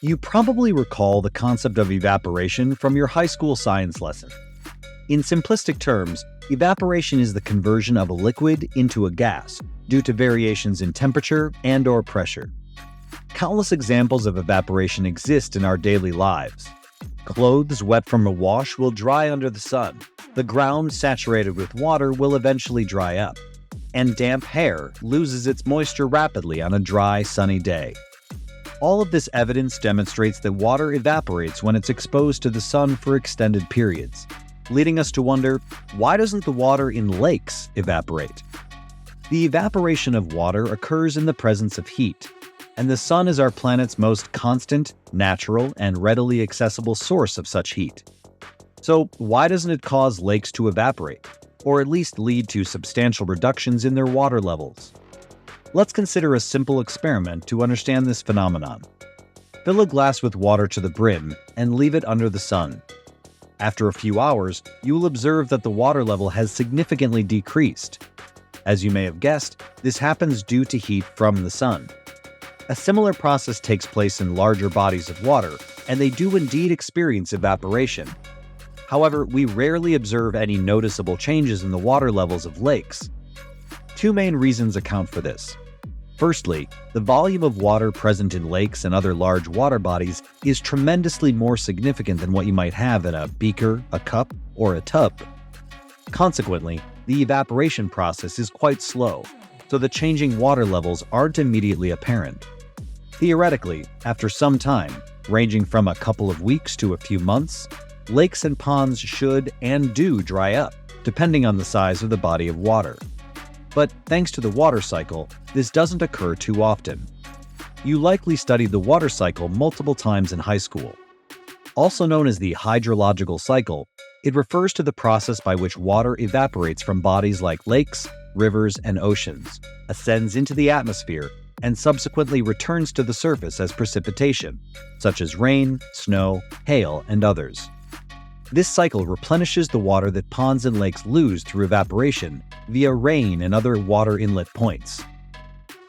You probably recall the concept of evaporation from your high school science lesson. In simplistic terms, evaporation is the conversion of a liquid into a gas due to variations in temperature and/or pressure. Countless examples of evaporation exist in our daily lives. Clothes wet from a wash will dry under the sun. The ground saturated with water will eventually dry up. And damp hair loses its moisture rapidly on a dry, sunny day. All of this evidence demonstrates that water evaporates when it's exposed to the sun for extended periods, leading us to wonder, why doesn't the water in lakes evaporate? The evaporation of water occurs in the presence of heat, and the sun is our planet's most constant, natural, and readily accessible source of such heat. So why doesn't it cause lakes to evaporate, or at least lead to substantial reductions in their water levels? Let's consider a simple experiment to understand this phenomenon. Fill a glass with water to the brim and leave it under the sun. After a few hours, you will observe that the water level has significantly decreased. As you may have guessed, this happens due to heat from the sun. A similar process takes place in larger bodies of water, and they do indeed experience evaporation. However, we rarely observe any noticeable changes in the water levels of lakes. Two main reasons account for this. Firstly, the volume of water present in lakes and other large water bodies is tremendously more significant than what you might have in a beaker, a cup, or a tub. Consequently, the evaporation process is quite slow, so the changing water levels aren't immediately apparent. Theoretically, after some time, ranging from a couple of weeks to a few months, lakes and ponds should and do dry up, depending on the size of the body of water. But thanks to the water cycle, this doesn't occur too often. You likely studied the water cycle multiple times in high school. Also known as the hydrological cycle, it refers to the process by which water evaporates from bodies like lakes, rivers, and oceans, ascends into the atmosphere, and subsequently returns to the surface as precipitation, such as rain, snow, hail, and others. This cycle replenishes the water that ponds and lakes lose through evaporation via rain and other water inlet points.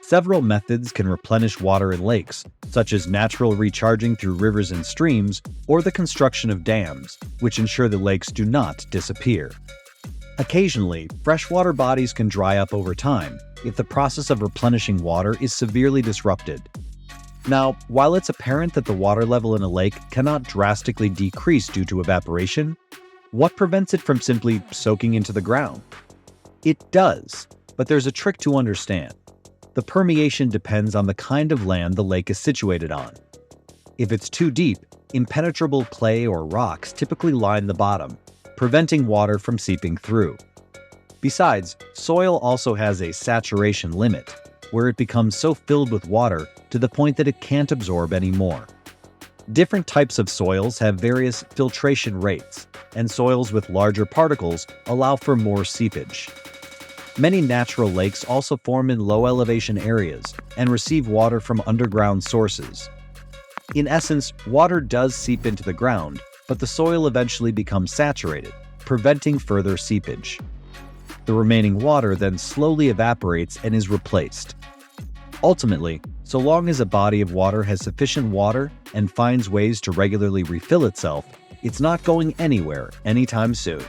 Several methods can replenish water in lakes, such as natural recharging through rivers and streams, or the construction of dams, which ensure the lakes do not disappear. Occasionally, freshwater bodies can dry up over time if the process of replenishing water is severely disrupted. Now, while it's apparent that the water level in a lake cannot drastically decrease due to evaporation, what prevents it from simply soaking into the ground? It does, but there's a trick to understand. The permeation depends on the kind of land the lake is situated on. If it's too deep, impenetrable clay or rocks typically line the bottom, preventing water from seeping through. Besides, soil also has a saturation limit, where it becomes so filled with water to the point that it can't absorb any more. Different types of soils have various filtration rates, and soils with larger particles allow for more seepage. Many natural lakes also form in low-elevation areas and receive water from underground sources. In essence, water does seep into the ground, but the soil eventually becomes saturated, preventing further seepage. The remaining water then slowly evaporates and is replaced. Ultimately, so long as a body of water has sufficient water and finds ways to regularly refill itself, it's not going anywhere anytime soon.